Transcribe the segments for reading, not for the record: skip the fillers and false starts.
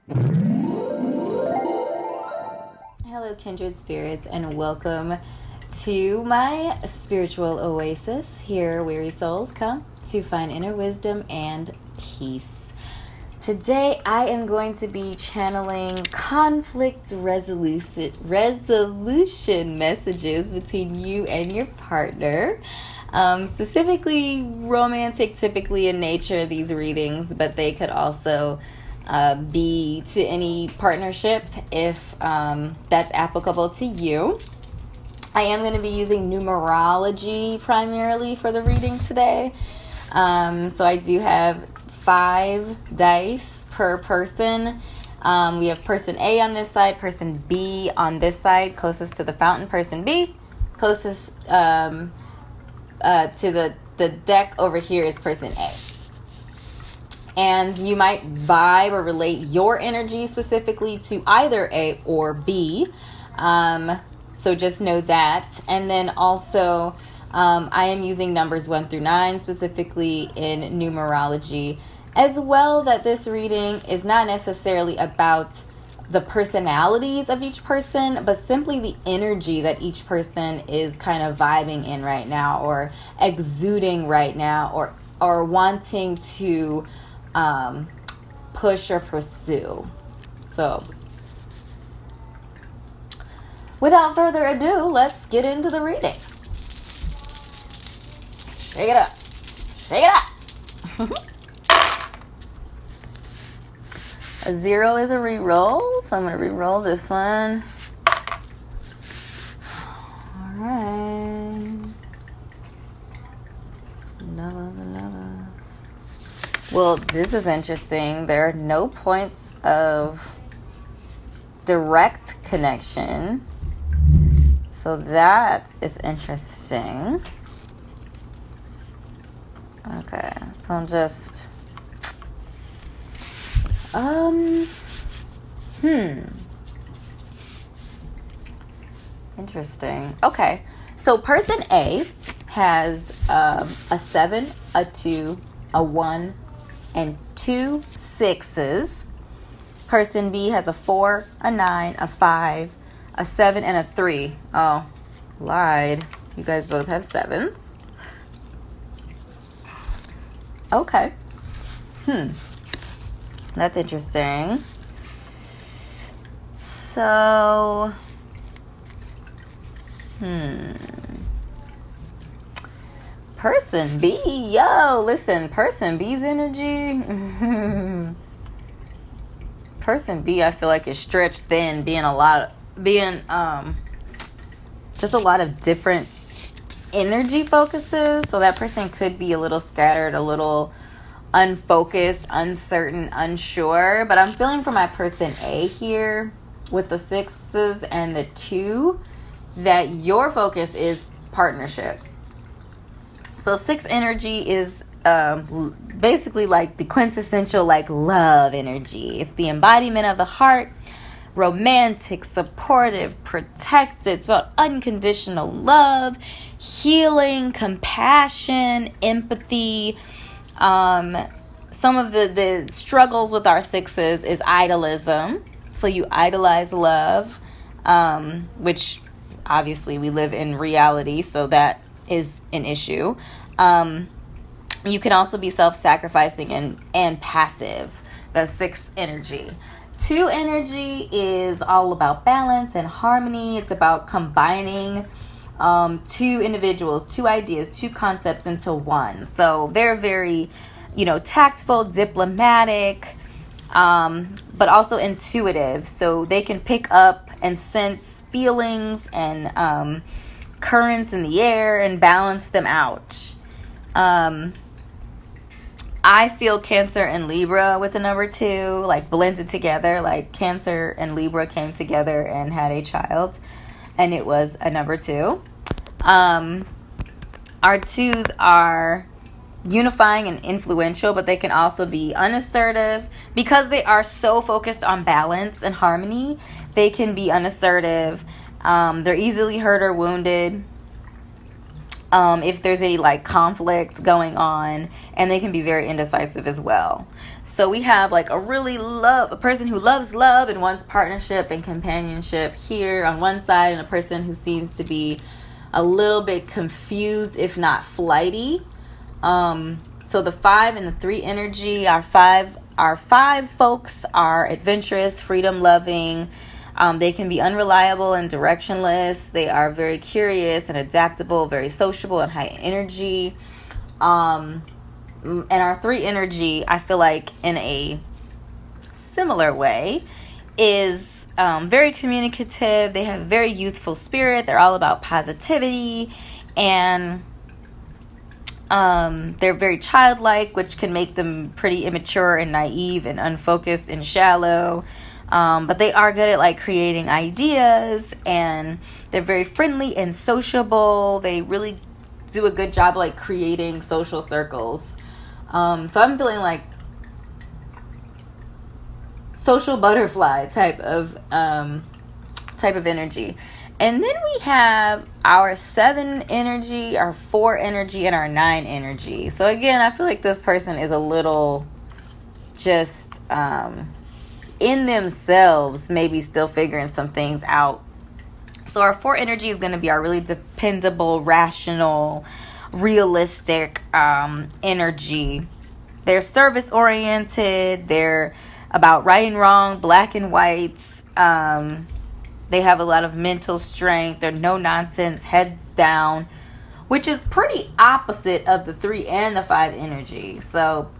Hello, Kindred Spirits, and welcome to my spiritual oasis. Here, weary souls come to find inner wisdom and peace. Today, I am going to be channeling conflict resolution messages between you and your partner. Specifically romantic, typically in nature, these readings, but they could also be to any partnership if that's applicable to you. I am going to be using numerology primarily for the reading today. So I do have 5 dice per person. We have person A on this side, person B on this side, closest to the fountain, person B. Closest to the deck over here is person A. And you might vibe or relate your energy specifically to either A or B. So just know that. And then also, I am using numbers 1 through 9 specifically in numerology as well, that this reading is not necessarily about the personalities of each person, but simply the energy that each person is kind of vibing in right now, or exuding right now, or wanting to push or pursue. So without further ado, let's get into the reading. Shake it up. Shake it up. A 0 is a re-roll, so I'm going to re-roll this one. All right. Love. Well, this is interesting. There are no points of direct connection. So that is interesting. Okay, so I'm just... Interesting. Okay, so person A has a 7, a 2, a 1, and 2 6s. Person B has a 4, a 9, a 5, a 7, and a 3. Oh, lied. You guys both have 7s. Okay. That's interesting. So, person B, listen, person B's energy. Person B, I feel like is stretched thin, just a lot of different energy focuses. So that person could be a little scattered, a little unfocused, uncertain, unsure. But I'm feeling for my person A here with the 6s and the 2 that your focus is partnership. So 6 energy is basically like the quintessential like love energy. It's the embodiment of the heart, romantic, supportive, protected. It's about unconditional love, healing, compassion, empathy. Some of the struggles with our 6s is idolism. So you idolize love, which obviously we live in reality, so that is an issue. You can also be self-sacrificing and passive. That's 6 energy. 2 energy is all about balance and harmony. It's about combining 2 individuals, 2 ideas, 2 concepts into one. So they're very, tactful, diplomatic, but also intuitive. So they can pick up and sense feelings and currents in the air and balance them out. I feel Cancer and Libra with the number 2, like blended together, like Cancer and Libra came together and had a child, and it was a number 2. Our 2s are unifying and influential, but they can also be unassertive because they are so focused on balance and harmony. They can be unassertive. They're easily hurt or wounded. if there's any like conflict going on, and they can be very indecisive as well. So we have like a person who loves love and wants partnership and companionship here on one side, and a person who seems to be a little bit confused, if not flighty. So the 5 and the 3 energy, our five folks are adventurous, freedom loving. They can be unreliable and directionless. They are very curious and adaptable, very sociable and high energy. And our 3 energy, I feel like in a similar way, is very communicative. They have very youthful spirit. They're all about positivity, and they're very childlike, which can make them pretty immature and naive and unfocused and shallow. But they are good at like creating ideas, and they're very friendly and sociable. They really do a good job like creating social circles. So I'm feeling like social butterfly type of energy. And then we have our 7 energy, our 4 energy, and our 9 energy. So again, I feel like this person is a little just in themselves, maybe still figuring some things out. So our 4 energy is going to be our really dependable, rational, realistic energy. They're service oriented. They're about right and wrong, black and white. They have a lot of mental strength. They're no nonsense, heads down, which is pretty opposite of the 3 and the 5 energy. So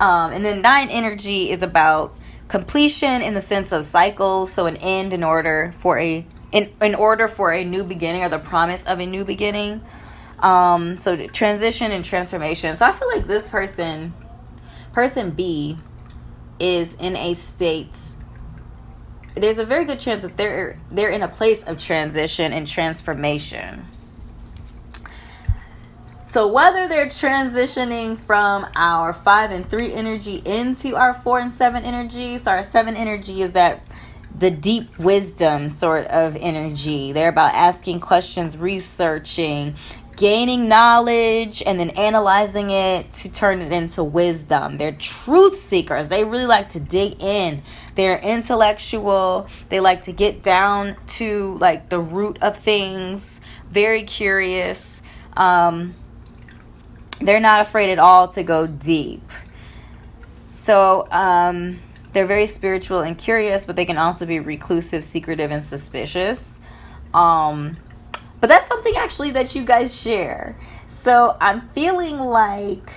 and then 9 energy is about completion in the sense of cycles. So an end in order for a new beginning, or the promise of a new beginning. So transition and transformation. So I feel like this person B, is in a state. There's a very good chance that they're in a place of transition and transformation. So whether they're transitioning from our 5 and 3 energy into our 4 and 7 energy. So our 7 energy is that the deep wisdom sort of energy. They're about asking questions, researching, gaining knowledge, and then analyzing it to turn it into wisdom. They're truth seekers. They really like to dig in. They're intellectual. They like to get down to like the root of things. Very curious. They're not afraid at all to go deep. So they're very spiritual and curious, but they can also be reclusive, secretive, and suspicious. But that's something actually that you guys share. So I'm feeling like,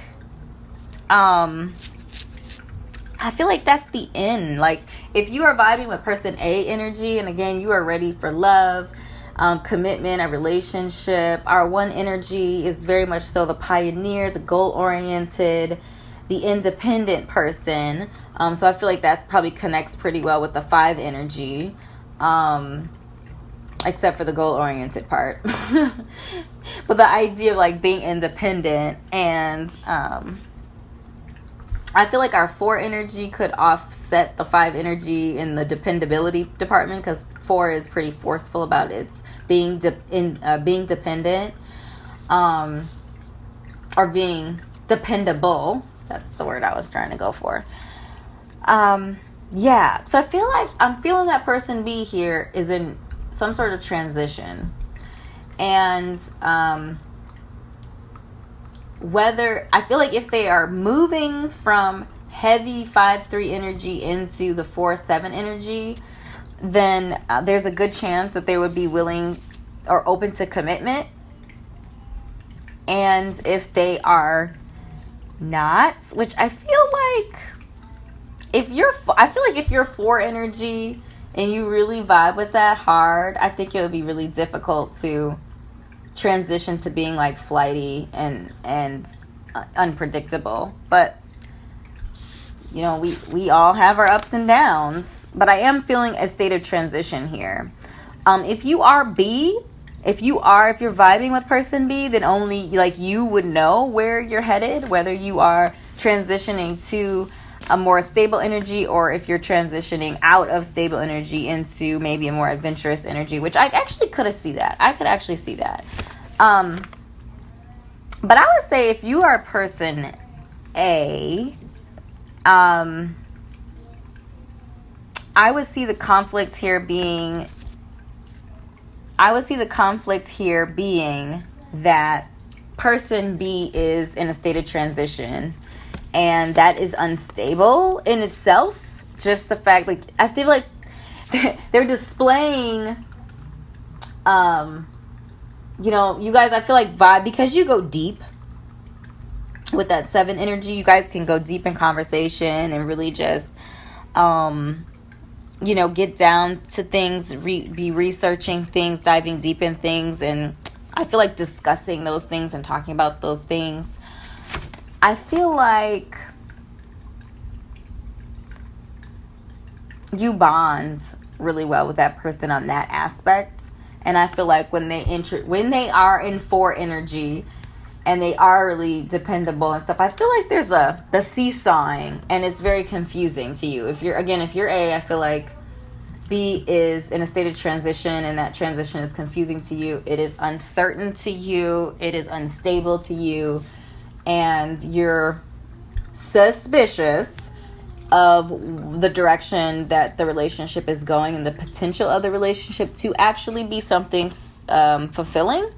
I feel like that's the end. Like if you are vibing with person A energy, and again, you are ready for love, commitment, a relationship. Our 1 energy is very much so the pioneer, the goal-oriented, the independent person. So I feel like that probably connects pretty well with the 5 energy. Except for the goal-oriented part. But the idea of like being independent, and I feel like our 4 energy could offset the 5 energy in the dependability department, because 4 is pretty forceful about its being dependent, or being dependable. That's the word I was trying to go for. Yeah. So I feel like I'm feeling that person B here is in some sort of transition, and whether I feel like if they are moving from heavy 5-3 energy into the 4-7 energy, then there's a good chance that they would be willing or open to commitment. And if they are not, which I feel like if you're 4 energy and you really vibe with that hard, I think it would be really difficult to transition to being like flighty and unpredictable. But you know, we all have our ups and downs. But I am feeling a state of transition here. If you are B, if you're vibing with person B, then only like you would know where you're headed, whether you are transitioning to a more stable energy, or if you're transitioning out of stable energy into maybe a more adventurous energy, which I actually could see that. I could actually see that. But I would say if you are person A, I would see the conflict here being that person B is in a state of transition, and that is unstable in itself. Just the fact, like, I feel like they're displaying, you guys, I feel like vibe, because you go deep with that 7 energy. You guys can go deep in conversation and really just, get down to things, be researching things, diving deep in things, and I feel like discussing those things and talking about those things. I feel like you bond really well with that person on that aspect. And I feel like when they are in 4 energy and they are really dependable and stuff, I feel like there's the seesawing, and it's very confusing to you. If you're A, I feel like B is in a state of transition, and that transition is confusing to you. It is uncertain to you. It is unstable to you. And you're suspicious of the direction that the relationship is going and the potential of the relationship to actually be something fulfilling.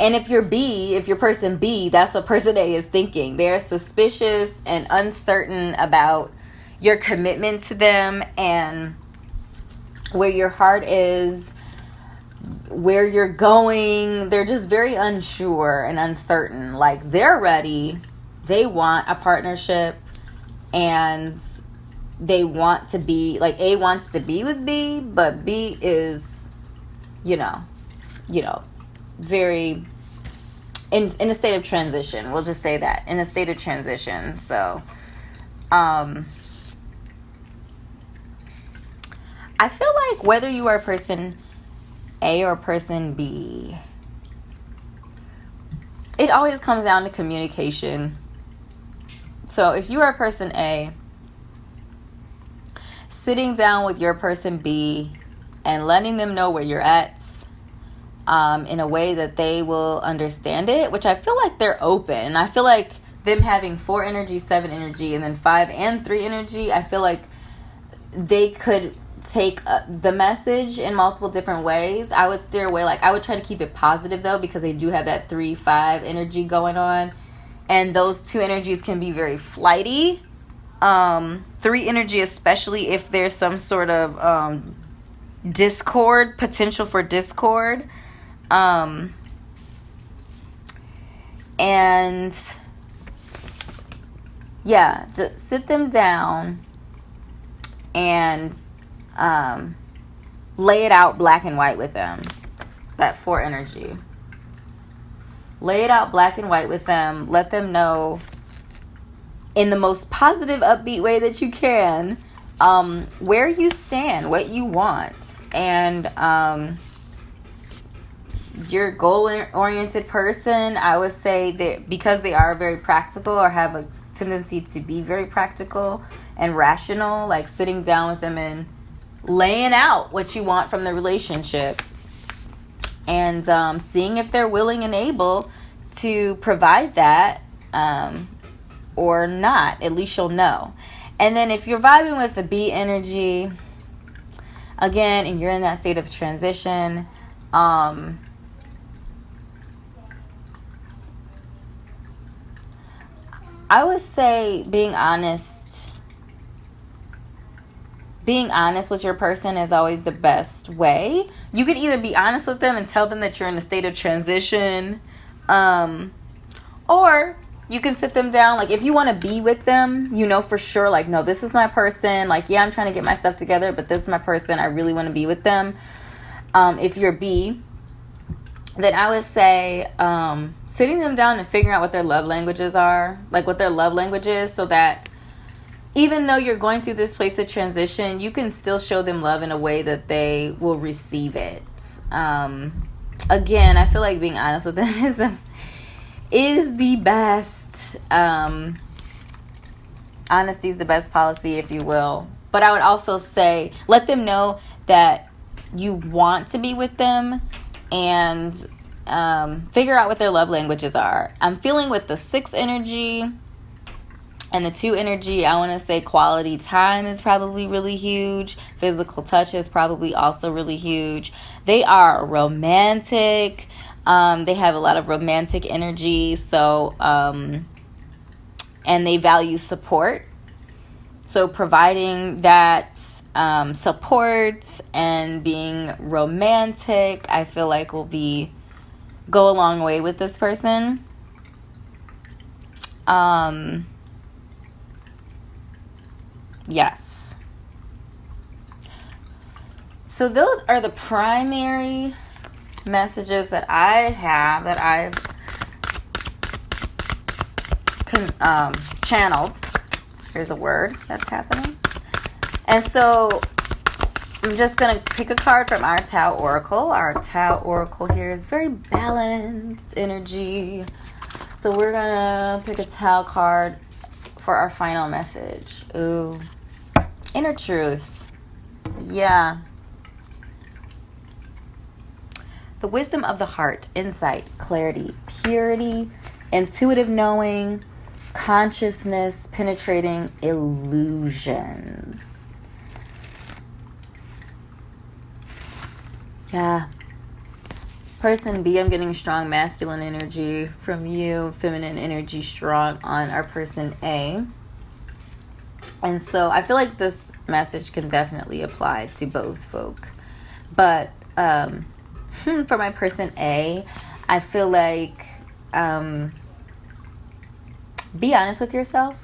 And if you're person B, that's what person A is thinking. They're suspicious and uncertain about your commitment to them and where your heart is, where you're going. They're just very unsure and uncertain. Like, they're ready. They want a partnership, and they want to be, like, A wants to be with B, but B is, very in a state of transition. We'll just say that, in a state of transition. So, I feel like whether you are person A or person B, it always comes down to communication. So if you are person A, sitting down with your person B and letting them know where you're at, in a way that they will understand it, which I feel like they're open. I feel like them having 4 energy, 7 energy, and then 5 and 3 energy, I feel like they could take the message in multiple different ways. I would steer away. Like, I would try to keep it positive, though, because they do have that 3-5 energy going on. And those 2 energies can be very flighty. 3 energy, especially if there's some sort of potential for discord. And yeah, just sit them down and lay it out black and white with them. That 4 energy. Lay it out black and white with them. Let them know in the most positive, upbeat way that you can, where you stand, what you want, and your goal-oriented person. I would say that because they are very practical, or have a tendency to be very practical and rational, like sitting down with them and laying out what you want from the relationship, and seeing if they're willing and able to provide that, or not. At least you'll know. And then if you're vibing with the B energy, again, and you're in that state of transition, I would say being honest with your person is always the best way. You can either be honest with them and tell them that you're in a state of transition, or you can sit them down. Like, if you want to be with them, for sure, like, no, this is my person. Like, yeah, I'm trying to get my stuff together, but this is my person. I really want to be with them. If you're B, then I would say sitting them down and figuring out what their love languages are, like what their love language is, so that even though you're going through this place of transition, you can still show them love in a way that they will receive it. Again, I feel like being honest with them is the best. Honesty is the best policy, if you will. But I would also say, let them know that you want to be with them, and figure out what their love languages are. I'm feeling with the 6 energy and the 2 energy, I want to say quality time is probably really huge. Physical touch is probably also really huge. They are romantic. They have a lot of romantic energy. So, and they value support. So providing that support and being romantic, I feel like will go a long way with this person. Yes. So those are the primary messages that I have, that I've channeled. Here's a word that's happening. And so I'm just going to pick a card from our Tao Oracle. Our Tao Oracle here is very balanced energy. So we're going to pick a Tao card for our final message. Ooh. Inner truth. Yeah. The wisdom of the heart, insight, clarity, purity, intuitive knowing, consciousness, penetrating illusions. Yeah. Person B, I'm getting strong masculine energy from you, feminine energy strong on our person A. And so I feel like this message can definitely apply to both folk. But for my person A, I feel like be honest with yourself.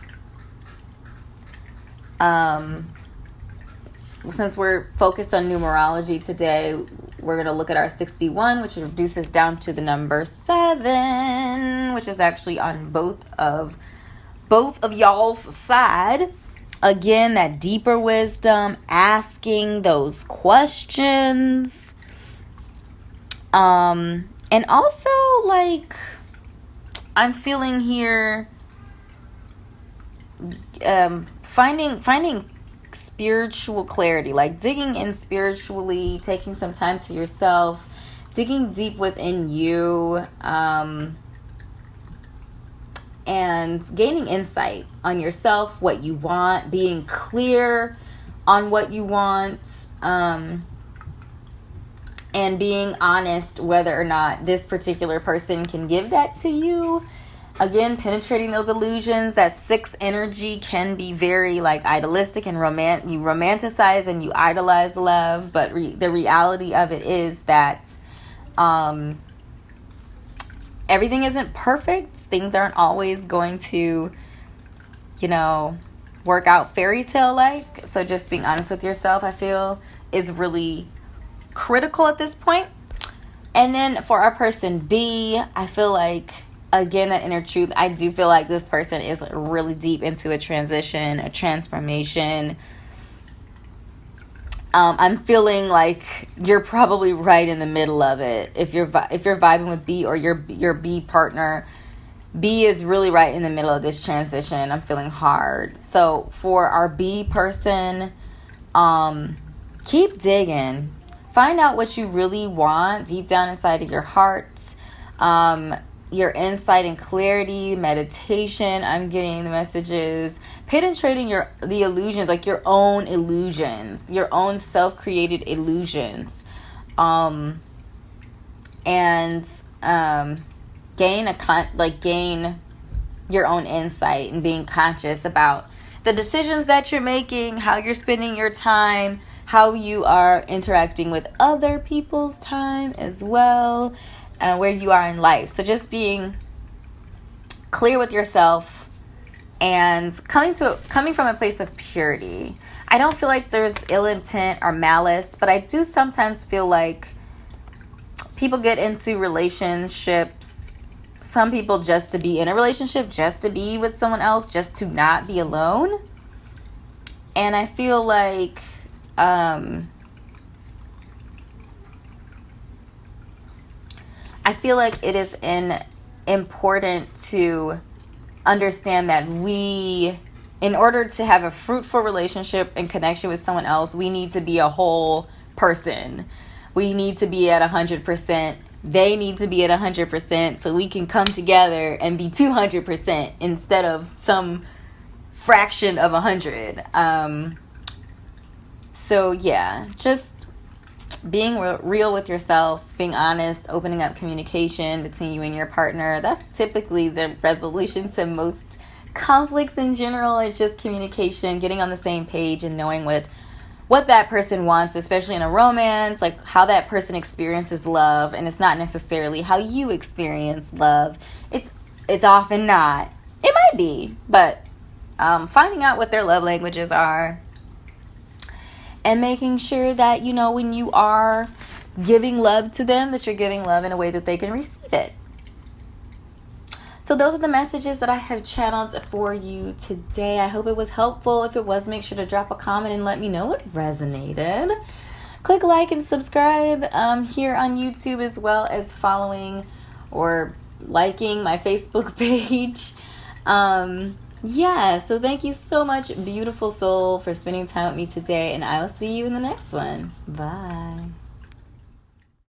Since we're focused on numerology today, we're going to look at our 61, which reduces down to the number 7, which is actually on both of y'all's side. Again, that deeper wisdom, asking those questions. And also, like, I'm feeling here finding spiritual clarity, like digging in spiritually, taking some time to yourself, digging deep within you, and gaining insight on yourself, what you want, being clear on what you want, and being honest whether or not this particular person can give that to you. Again, penetrating those illusions. That 6 energy can be very like idealistic and you romanticize and you idolize love, but the reality of it is that everything isn't perfect. Things aren't always going to, work out fairy tale like. So just being honest with yourself, I feel, is really critical at this point. And then for our person B, I feel like, again, that inner truth, I do feel like this person is really deep into a transition, a transformation. I'm feeling like you're probably right in the middle of it. If you're vibing with B or your B partner, B is really right in the middle of this transition. I'm feeling hard. So for our B person, keep digging. Find out what you really want deep down inside of your heart. Your insight and clarity, meditation. I'm getting the messages. Penetrating the illusions, like your own illusions, your own self-created illusions. And gain your own insight and being conscious about the decisions that you're making, how you're spending your time, how you are interacting with other people's time as well, and where you are in life. So just being clear with yourself and coming from a place of purity. I don't feel like there's ill intent or malice, but I do sometimes feel like people get into relationships, some people just to be in a relationship, just to be with someone else, just to not be alone. And I feel like it is important to understand that in order to have a fruitful relationship and connection with someone else, we need to be a whole person. We need to be at 100% they need to be at 100% so we can come together and be 200% instead of some fraction of 100. So yeah, just being real with yourself, being honest, opening up communication between you and your partner. That's typically the resolution to most conflicts in general. It's just communication, getting on the same page and knowing what that person wants, especially in a romance, like how that person experiences love. And it's not necessarily how you experience love. It's often not. It might be, but finding out what their love languages are and making sure that, you know, when you are giving love to them, that you're giving love in a way that they can receive it. So those are the messages that I have channeled for you today. I hope it was helpful. If it was, make sure to drop a comment and let me know what resonated. Click like and subscribe here on YouTube, as well as following or liking my Facebook page. Yeah, so thank you so much, beautiful soul, for spending time with me today, and I will see you in the next one. Bye.